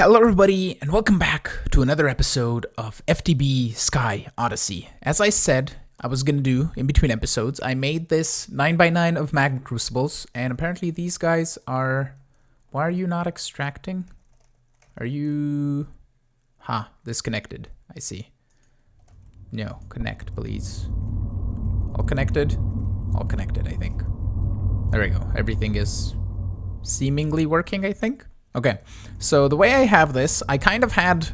Hello everybody and welcome back to another episode of FTB Sky Oddysey. As I said I was gonna do in between episodes, I made this 9x9 of magma crucibles, and apparently these guys are... Why are you not extracting? Are you... disconnected. I see. No, connect please. All connected? All connected, I think. There we go. Everything is seemingly working, I think. Okay, so the way I have this, I kind of had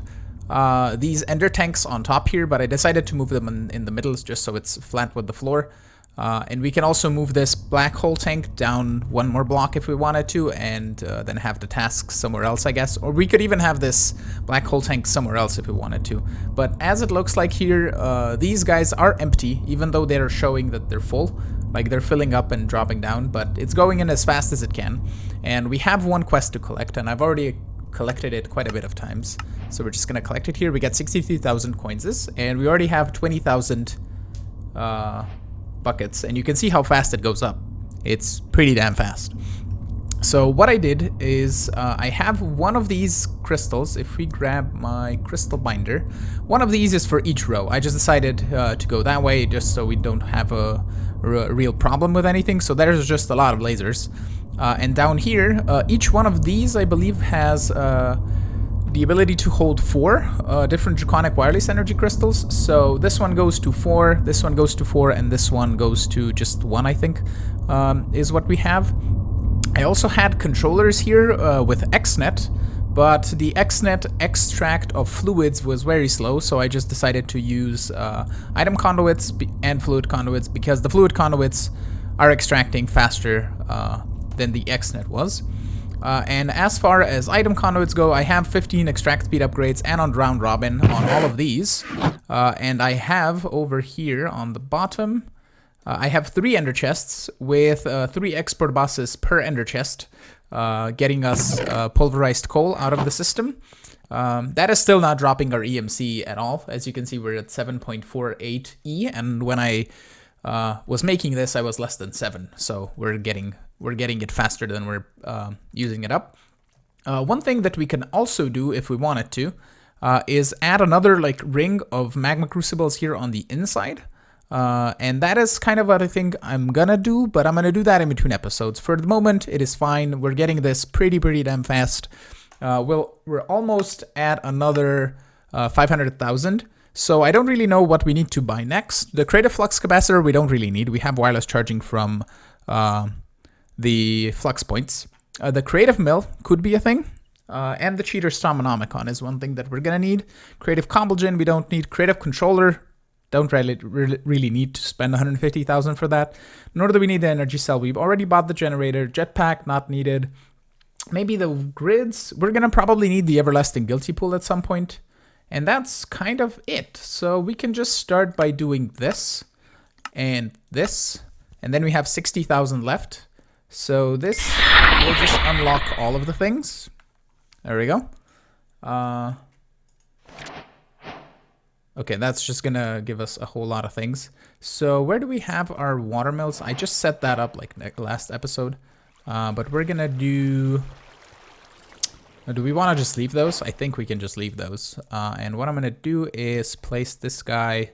these ender tanks on top here, but I decided to move them in the middle just so it's flat with the floor. And we can also move this black hole tank down one more block if we wanted to, and then have the task somewhere else, I guess. Or we could even have this black hole tank somewhere else if we wanted to. But as it looks like here, these guys are empty, even though they're showing that they're full. Like they're filling up and dropping down, but it's going in as fast as it can. And we have one quest to collect, and I've already collected it quite a bit of times. So we're just gonna collect it here. We got 63,000 coins, and we already have 20,000 buckets, and you can see how fast it goes up. It's pretty damn fast. So what I did is I have one of these crystals. If we grab my crystal binder, one of these is for each row. I just decided to go that way just so we don't have a real problem with anything. So there's just a lot of lasers. And down here, each one of these, I believe, has the ability to hold 4 different draconic wireless energy crystals. So this one goes to 4, this one goes to 4, and this one goes to just 1, I think, is what we have. I also had controllers here with XNet, but the XNet extract of fluids was very slow, so I just decided to use item conduits and fluid conduits, because the fluid conduits are extracting faster than the XNet was. And as far as item conduits go, I have 15 extract speed upgrades and on round robin on all of these. And I have over here on the bottom, I have 3 ender chests with 3 export bosses per ender chest, getting us pulverized coal out of the system. That is still not dropping our EMC at all. As you can see, we're at 7.48 E, and when I was making this, I was less than 7. So we're getting it faster than we're using it up. One thing that we can also do if we wanted to is add another like ring of magma crucibles here on the inside. And that is kind of what I think I'm gonna do, but I'm gonna do that in between episodes. For the moment, it is fine. We're getting this pretty damn fast. We're almost at another 500,000. So I don't really know what we need to buy next. The creative flux capacitor we don't really need. We have wireless charging from the flux points. The creative mill could be a thing. And the cheater Stromonomicon is one thing that we're gonna need. Creative combulgen we don't need. Creative controller, don't really need to spend 150,000 for that. Nor do we need the energy cell. We've already bought the generator. Jetpack, not needed. Maybe the grids. We're gonna probably need the everlasting guilty pool at some point. And that's kind of it. So we can just start by doing this and this. And then we have 60,000 left. So this will just unlock all of the things. There we go. Okay, that's just gonna give us a whole lot of things. So where do we have our water mills? I just set that up like last episode. But we're gonna do... Do we want to just leave those? I think we can just leave those. And what I'm gonna do is place this guy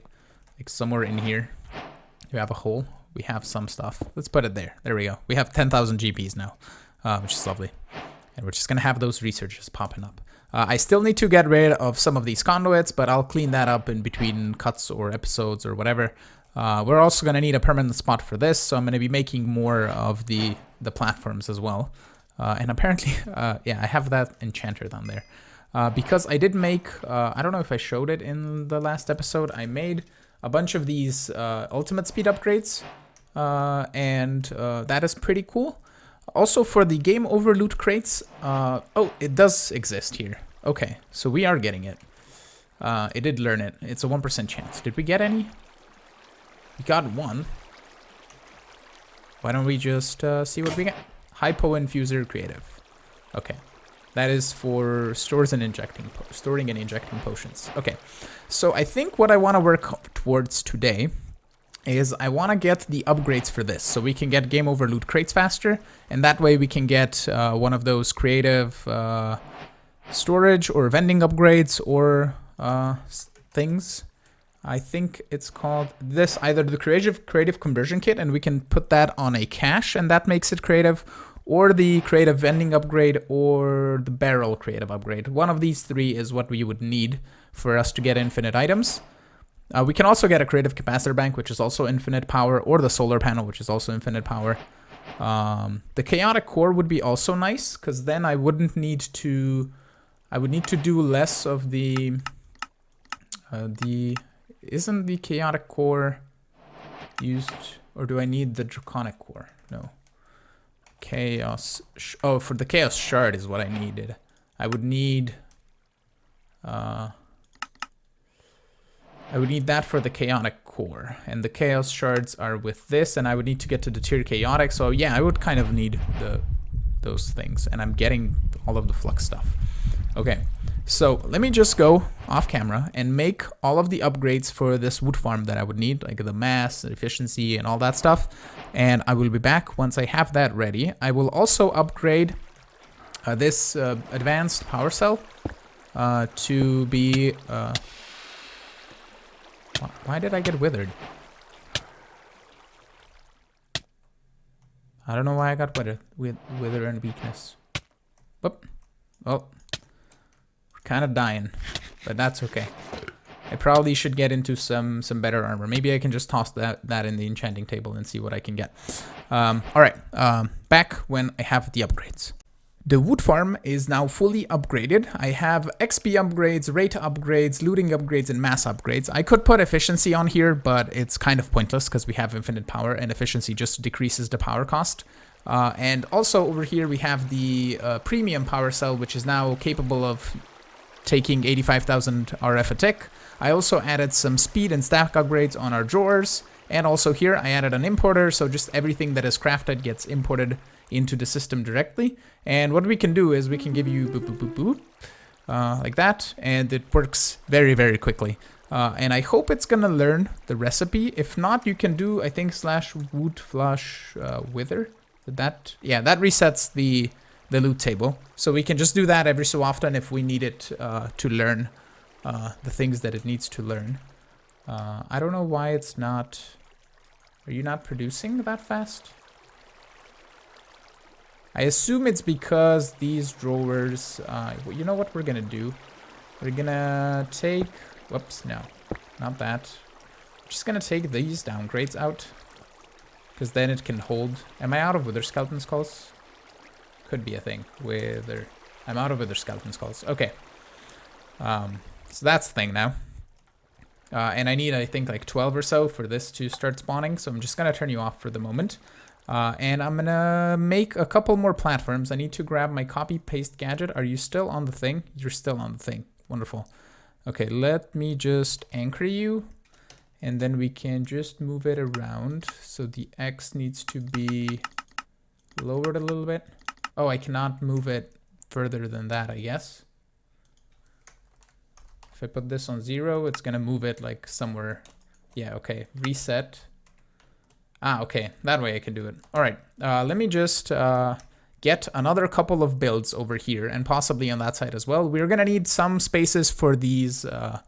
like somewhere in here. We have a hole. We have some stuff. Let's put it there. There we go. We have 10,000 GPs now, which is lovely. And we're just gonna have those researches popping up. I still need to get rid of some of these conduits, but I'll clean that up in between cuts or episodes or whatever. We're also gonna need a permanent spot for this, so I'm gonna be making more of the platforms as well. And apparently, yeah, I have that enchanter down there. Because I did make, I don't know if I showed it in the last episode, I made a bunch of these ultimate speed upgrades. And that is pretty cool. Also for the game over loot crates, oh, it does exist here. Okay, so we are getting it. It did learn it. It's a 1% chance. Did we get any? We got 1. Why don't we just see what we get? Hypo Infuser Creative. Okay. That is for storing and injecting potions. Okay. So I think what I want to work towards today is I want to get the upgrades for this, so we can get game over loot crates faster, and that way we can get one of those creative storage or vending upgrades or things. I think it's called this, either the creative conversion kit, and we can put that on a cache and that makes it creative, or the creative vending upgrade, or the barrel creative upgrade. One of these three is what we would need for us to get infinite items. We can also get a creative capacitor bank, which is also infinite power, or the solar panel, which is also infinite power. The chaotic core would be also nice, because then I would need to do less of the isn't the chaotic core used, or do I need the draconic core? No. Chaos, oh, for the chaos shard is what I needed. I would need that for the chaotic core, and the chaos shards are with this, and I would need to get to the tier chaotic. So yeah, I would kind of need those things, and I'm getting all of the flux stuff. Okay, so let me just go off camera and make all of the upgrades for this wood farm that I would need, like the mass, the efficiency, and all that stuff. And I will be back once I have that ready. I will also upgrade this advanced power cell to be... why did I get withered? I don't know why I got wither and weakness. Whoop. Oh. Kind of dying, but that's okay. I probably should get into some better armor. Maybe I can just toss that in the enchanting table and see what I can get. All right, back when I have the upgrades. The wood farm is now fully upgraded. I have XP upgrades, rate upgrades, looting upgrades, and mass upgrades. I could put efficiency on here, but it's kind of pointless because we have infinite power, and efficiency just decreases the power cost. And also over here we have the premium power cell, which is now capable of taking 85,000 RF a tick. I also added some speed and stack upgrades on our drawers, and also here I added an importer, so just everything that is crafted gets imported into the system directly. And what we can do is we can give you boop boop boop boop like that, and it works very, very quickly. And I hope it's gonna learn the recipe. If not, you can do, I think, /wood flush wither. That, yeah, that resets the loot table. So we can just do that every so often if we need it to learn the things that it needs to learn. I don't know why it's not... Are you not producing that fast? I assume it's because these drawers... you know what we're gonna do? We're gonna take... Whoops, no. Not that. We're just gonna take these downgrades out, because then it can hold... Am I out of wither skeleton skulls? Could be a thing. Wither. I'm out of wither skeleton skulls. Okay. So that's the thing now. And I need, I think, like 12 or so for this to start spawning. So I'm just going to turn you off for the moment. And I'm going to make a couple more platforms. I need to grab my copy-paste gadget. Are you still on the thing? You're still on the thing. Wonderful. Okay, let me just anchor you. And then we can just move it around. So the X needs to be lowered a little bit. Oh, I cannot move it further than that, I guess. If I put this on 0, it's gonna move it like somewhere. Yeah, okay, reset. Ah, okay, that way I can do it. All right, let me just get another couple of builds over here, and possibly on that side as well. We're gonna need some spaces for these, for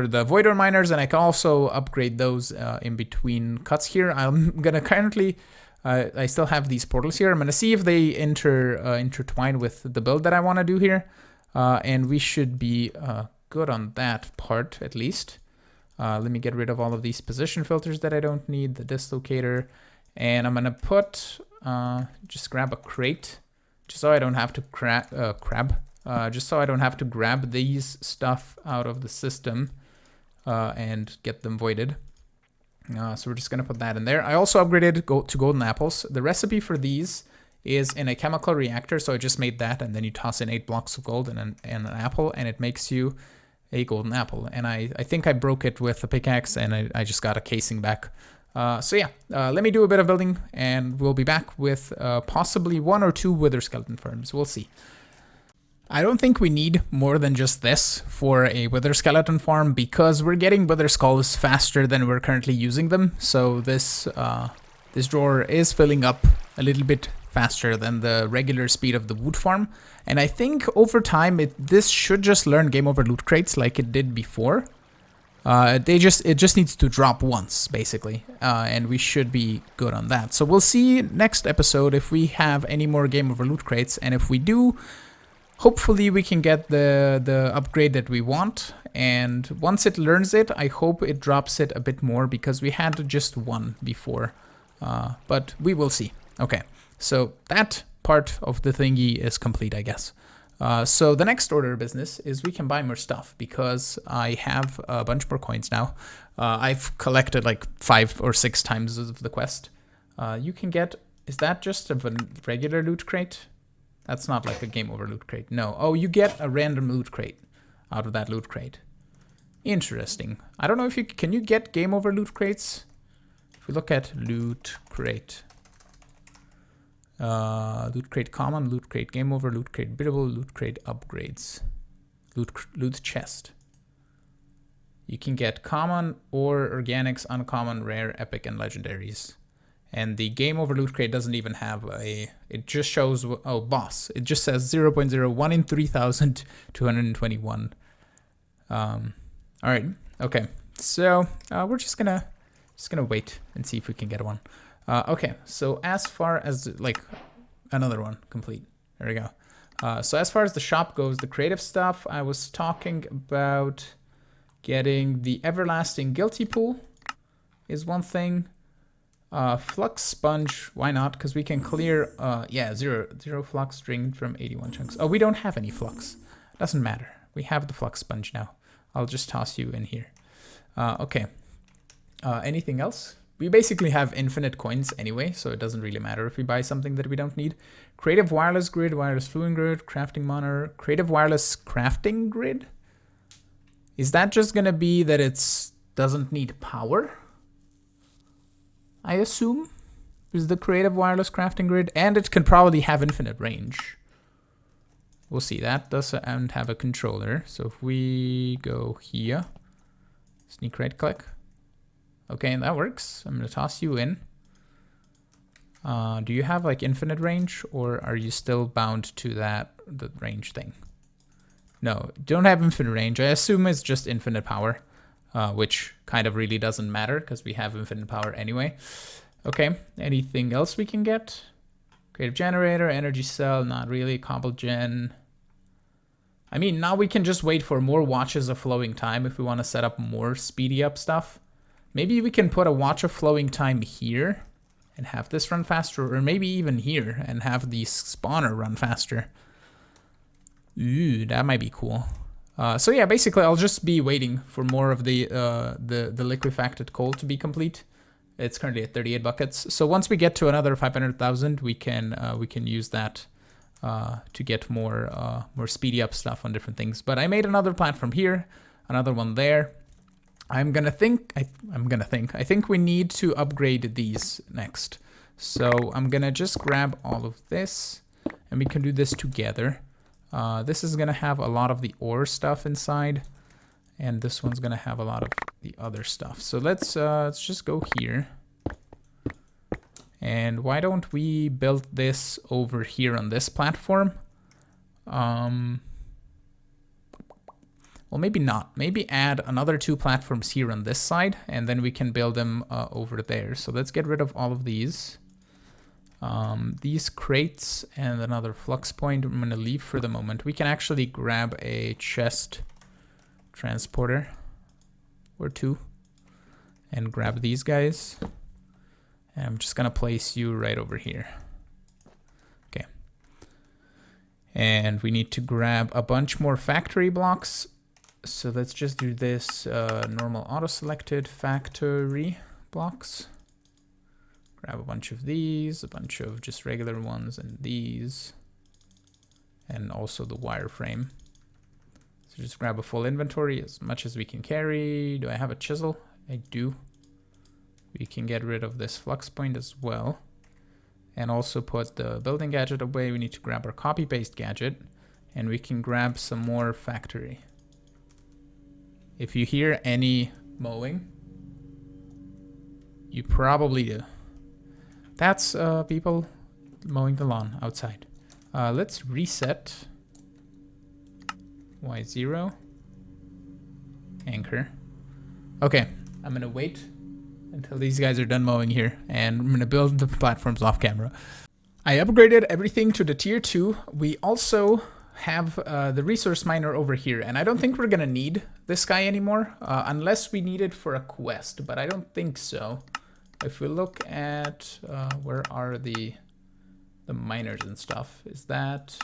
the voidor miners, and I can also upgrade those in between cuts here. I'm gonna currently... I still have these portals here. I'm going to see if they intertwine with the build that I want to do here. And we should be good on that part, at least. Let me get rid of all of these position filters that I don't need, the dislocator. And I'm going to put, just grab a crate, just so I don't have to just so I don't have to grab these stuff out of the system and get them voided. So we're just going to put that in there. I also upgraded to golden apples. The recipe for these is in a chemical reactor. So I just made that, and then you toss in 8 blocks of gold and an apple, and it makes you a golden apple. And I think I broke it with a pickaxe, and I just got a casing back. So yeah, let me do a bit of building, and we'll be back with possibly 1 or 2 wither skeleton farms. We'll see. I don't think we need more than just this for a wither skeleton farm, because we're getting wither skulls faster than we're currently using them. So this this drawer is filling up a little bit faster than the regular speed of the wood farm. And I think over time, this should just learn game over loot crates like it did before. It just needs to drop once, basically, and we should be good on that. So we'll see next episode if we have any more game over loot crates, and if we do, hopefully we can get the upgrade that we want. And once it learns it, I hope it drops it a bit more, because we had just one before, but we will see. Okay, so that part of the thingy is complete, I guess. So the next order of business is we can buy more stuff, because I have a bunch more coins now. I've collected like 5 or 6 times of the quest. You can get, is that just a regular loot crate? That's not like a game over loot crate. No. Oh, you get a random loot crate out of that loot crate. Interesting. I don't know if can you get game over loot crates? If we look at loot crate. Loot crate common, loot crate game over, loot crate biddable, loot crate upgrades, loot chest. You can get common or organics, uncommon, rare, epic, and legendaries. And the game over loot crate doesn't even have it just shows, oh, boss. It just says 0.01 in 3,221. All right, okay. So we're just gonna wait and see if we can get one. Okay, so as far as, like, another one, complete. There we go. So as far as the shop goes, the creative stuff, I was talking about getting the everlasting guilty pool is one thing. Flux sponge, why not? Because we can clear, yeah, zero flux drained from 81 chunks. Oh, we don't have any flux. Doesn't matter. We have the flux sponge now. I'll just toss you in here. Okay. Anything else? We basically have infinite coins anyway, so it doesn't really matter if we buy something that we don't need. Creative wireless grid, wireless fluent grid, crafting monitor, creative wireless crafting grid. Is that just gonna be that it doesn't need power? I assume is the creative wireless crafting grid, and it can probably have infinite range. We'll see. That doesn't have a controller, so if we go here, sneak right click. Okay, and that works. I'm gonna toss you in. Do you have like infinite range, or are you still bound to the range thing? No, don't have infinite range. I assume it's just infinite power, which kind of really doesn't matter because we have infinite power anyway. Okay, anything else we can get? Creative generator, energy cell, not really. Cobble gen. I mean, now we can just wait for more watches of flowing time if we want to set up more speedy up stuff. Maybe we can put a watch of flowing time here and have this run faster, or maybe even here and have the spawner run faster. Ooh, that might be cool. So yeah, basically I'll just be waiting for more of the liquefacted coal to be complete. It's currently at 38 buckets. So once we get to another 500,000, we can use that to get more speedy up stuff on different things. But I made another platform here, another one there. I think we need to upgrade these next. So I'm gonna just grab all of this, and we can do this together. This is gonna have a lot of the ore stuff inside, and this one's gonna have a lot of the other stuff. So let's just go here. And why don't we build this over here on this platform? Well, maybe not. Maybe add another 2 platforms here on this side, and then we can build them over there. So let's get rid of all of these. These crates and another flux point I'm going to leave for the moment. We can actually grab a chest transporter or 2 and grab these guys. And I'm just going to place you right over here. Okay. And we need to grab a bunch more factory blocks. So let's just do this normal auto-selected factory blocks. Grab a bunch of these, a bunch of just regular ones, and these. And also the wireframe. So just grab a full inventory, as much as we can carry. Do I have a chisel? I do. We can get rid of this flux point as well. And also put the building gadget away. We need to grab our copy-paste gadget. And we can grab some more factory. If you hear any mowing, you probably do. That's, people, mowing the lawn outside. Let's reset Y0 anchor. Okay, I'm gonna wait until these guys are done mowing here, and I'm gonna build the platforms off camera. I upgraded everything to the tier 2. We also have the resource miner over here, and I don't think we're gonna need this guy anymore unless we need it for a quest, but I don't think so. If we look at where are the miners and stuff, is that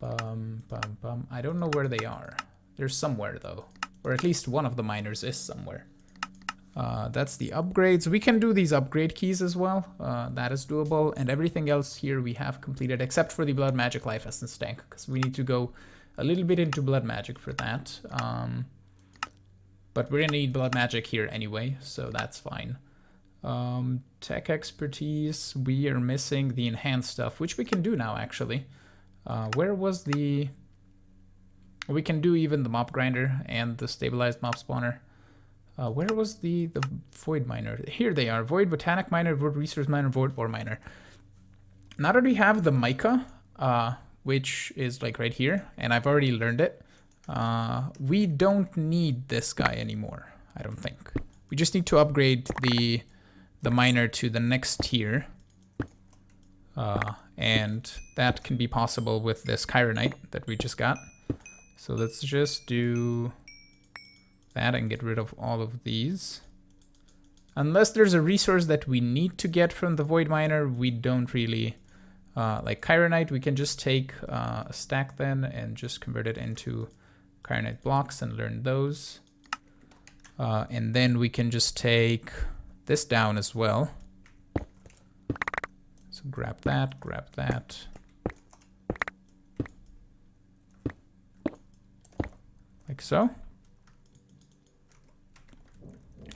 I don't know where they are. They're somewhere though, or at least one of the miners is somewhere. That's the upgrades. We can do these upgrade keys as well. That is doable, and everything else here we have completed except for the blood magic life essence tank, because we need to go a little bit into blood magic for that. But we're gonna need blood magic here anyway, so that's fine. Tech expertise, we are missing the enhanced stuff, which we can do now actually. Where was the... We can do even the mob grinder and the stabilized mob spawner. Where was the void miner? Here they are. Void botanic miner, void resource miner, void ore miner. Now that we have the mica, which is like right here, and I've already learned it, we don't need this guy anymore, I don't think. We just need to upgrade the miner to the next tier. And that can be possible with this chironite that we just got. So let's just do that and get rid of all of these. Unless there's a resource that we need to get from the void miner, we don't really like chironite. We can just take a stack then and just convert it into chironite blocks and learn those. And then we can just take this down as well. So grab that, grab that. Like so.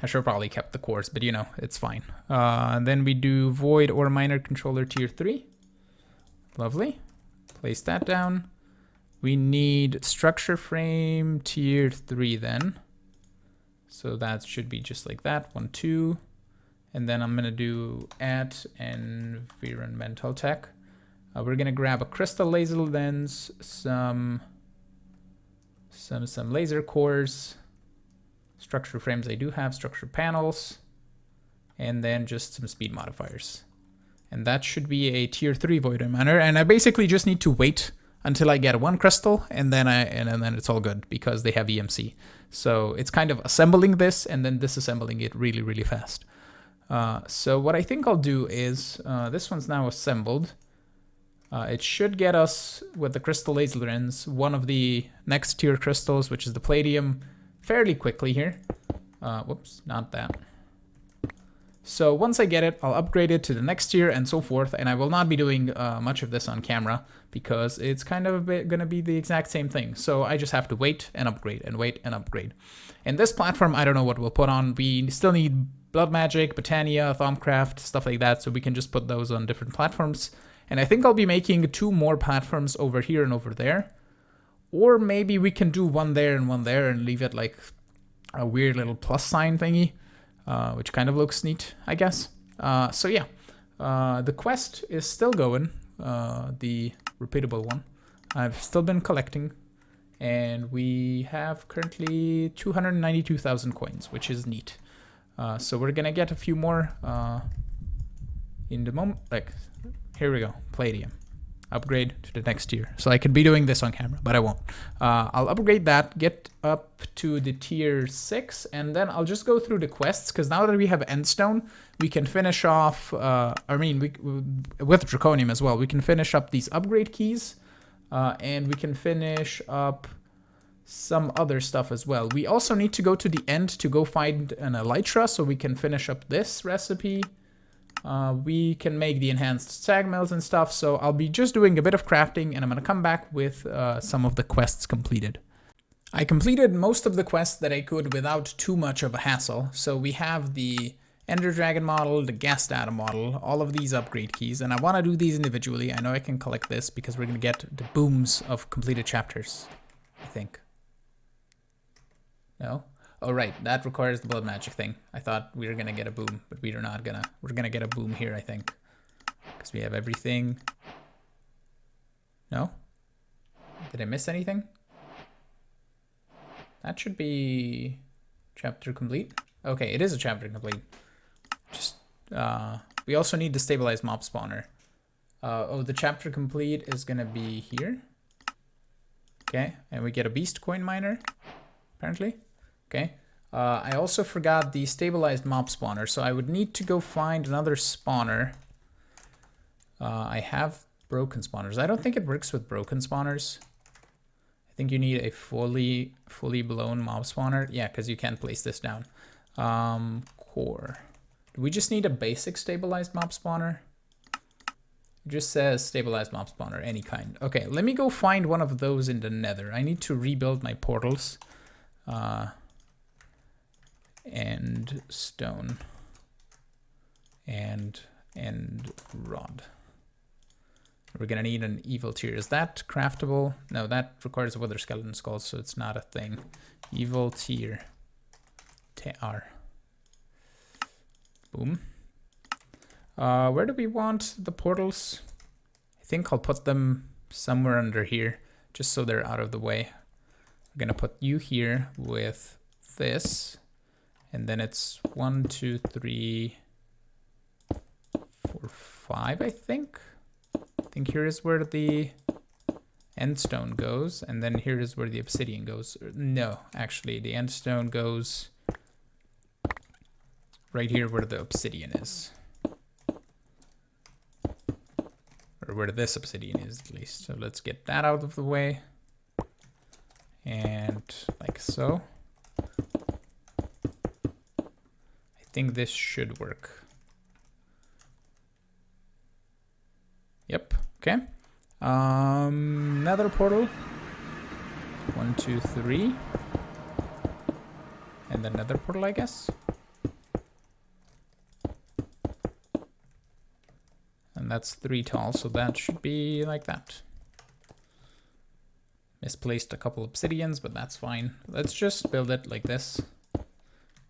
I should have probably kept the cores, but you know, it's fine. Then we do void ore miner controller tier 3. Lovely. Place that down. We need structure frame tier 3 then. So that should be just like that, 1, 2. And then I'm gonna do at environmental tech. We're gonna grab a crystal laser lens, some laser cores, structure frames I do have, structure panels, and then just some speed modifiers. And that should be a tier 3 void miner. And I basically just need to wait until I get 1 crystal, and then then it's all good because they have EMC. So it's kind of assembling this and then disassembling it really, really fast. So what I think I'll do is, this one's now assembled. It should get us, with the crystal laser lens, one of the next tier crystals, which is the palladium, fairly quickly here. Whoops, not that. So once I get it, I'll upgrade it to the next tier and so forth, and I will not be doing much of this on camera because it's kind of gonna be the exact same thing. So I just have to wait and upgrade and wait and upgrade. And this platform, I don't know what we'll put on. We still need blood magic, Botania, Thaumcraft, stuff like that, so we can just put those on different platforms. And I think I'll be making 2 more platforms over here and over there. Or maybe we can do one there and leave it like a weird little plus sign thingy, which kind of looks neat, I guess. So yeah, the quest is still going, the repeatable one. I've still been collecting, and we have currently 292,000 coins, which is neat. So we're gonna get a few more in the moment. Like, here we go, palladium. Upgrade to the next tier. So I could be doing this on camera, but I won't. I'll upgrade that, get up to the tier 6, and then I'll just go through the quests, because now that we have Endstone, we can finish off, with Draconium as well, we can finish up these upgrade keys, and we can finish up some other stuff as well. We also need to go to the end to go find an elytra, so we can finish up this recipe. We can make the enhanced sag mills and stuff, so I'll be just doing a bit of crafting, and I'm gonna come back with some of the quests completed. I completed most of the quests that I could without too much of a hassle. So we have the Ender Dragon model, the Gas Data model, all of these upgrade keys, and I want to do these individually. I know I can collect this because we're gonna get the booms of completed chapters, I think. No? Oh, right, that requires the blood magic thing. I thought we were gonna get a boom, but we're not gonna. We're gonna get a boom here, I think. because we have everything. No? Did I miss anything? That should be chapter complete. Okay, it is a chapter complete. Just we also need the stabilized mob spawner. Oh, the chapter complete is gonna be here. Okay, and we get a beast coin miner, apparently. Okay. I also forgot the stabilized mob spawner, so I would need to go find another spawner. I have broken spawners. I don't think it works with broken spawners. I think you need a fully blown mob spawner. Yeah, because you can't place this down. Core. Do we just need a basic stabilized mob spawner? It just says stabilized mob spawner, any kind. Okay, let me go find one of those in the nether. I need to rebuild my portals. And stone. And rod. We're gonna need an evil tier. Is that craftable? No, that requires a wither skeleton skull, so it's not a thing. Evil tier. TR. Boom. Where do we want the portals? I think I'll put them somewhere under here, just so they're out of the way. We're gonna put you here with this, and then it's 1, 2, 3, 4, 5, I think. I think here is where the endstone goes, and then here is where the obsidian goes. No, actually, the endstone goes right here where the obsidian is. Or where this obsidian is, at least. So let's get that out of the way. And like so. I think this should work. Yep, okay. Another portal. 1, 2, 3. And then another portal, I guess. And that's 3 tall, so that should be like that. Misplaced a couple obsidians, but that's fine. Let's just build it like this.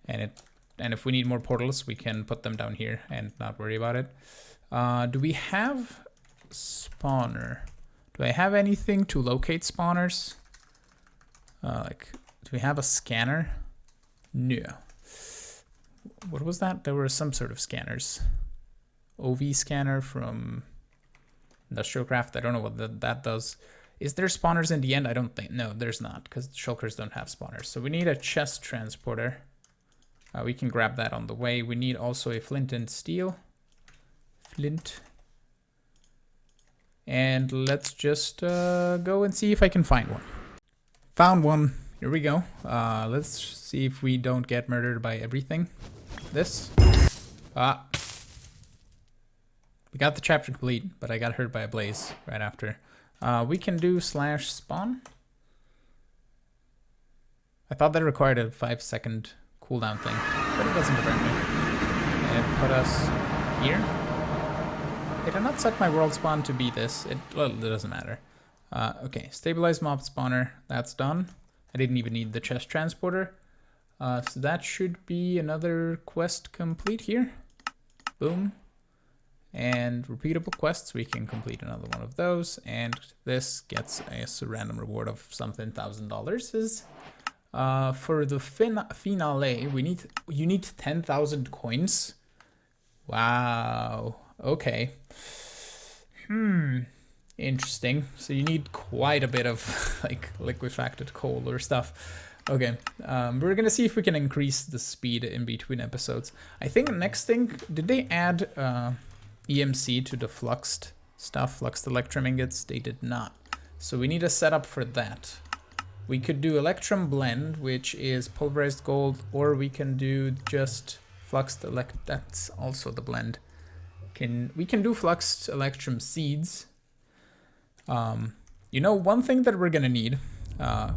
And if we need more portals, we can put them down here and not worry about it. Do we have spawner? Do I have anything to locate spawners? Like, do we have a scanner? No. What was that? There were some sort of scanners. OV scanner from Industrial Craft. I don't know what that does. Is there spawners in the end? I don't think. No, there's not, because shulkers don't have spawners. So we need a chest transporter. We can grab that on the way. We need also a flint and steel. Flint. And let's just go and see if I can find one. Found one. Here we go. Let's see if we don't get murdered by everything. This. We got the chapter complete, but I got hurt by a blaze right after. We can do /spawn. I thought that required a 5-second cooldown thing, but it doesn't apparently. And it put us here. It did not set my world spawn to be this. Well, it doesn't matter. Okay, stabilized mob spawner. That's done. I didn't even need the chest transporter. So that should be another quest complete here. Boom. And repeatable quests, we can complete another one of those, and this gets us a random reward of something $1,000. For the finale, you need 10,000 coins. Wow. Okay. Interesting. So you need quite a bit of like liquefacted coal or stuff. Okay, we're gonna see if we can increase the speed in between episodes. I think the next thing, did they add EMC to the fluxed stuff, fluxed electrum ingots? They did not. So we need a setup for that. We could do electrum blend, which is pulverized gold, or we can do just fluxed that's also the blend. We can do fluxed electrum seeds. You know, one thing that we're gonna need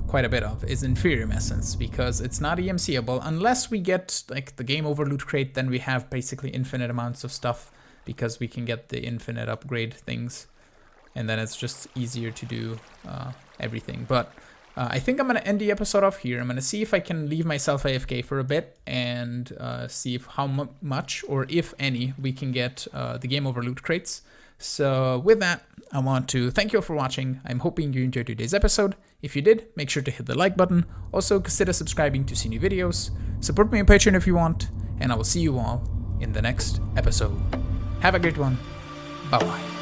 quite a bit of is inferium essence, because it's not EMCable unless we get like the game over loot crate. Then we have basically infinite amounts of stuff, because we can get the infinite upgrade things, and then it's just easier to do everything. But I think I'm gonna end the episode off here. I'm gonna see if I can leave myself AFK for a bit and see if how much or if any we can get the game over loot crates. So with that, I want to thank you all for watching. I'm hoping you enjoyed today's episode. If you did, make sure to hit the like button. Also, consider subscribing to see new videos. Support me on Patreon if you want, and I will see you all in the next episode. Have a great one. Bye-bye.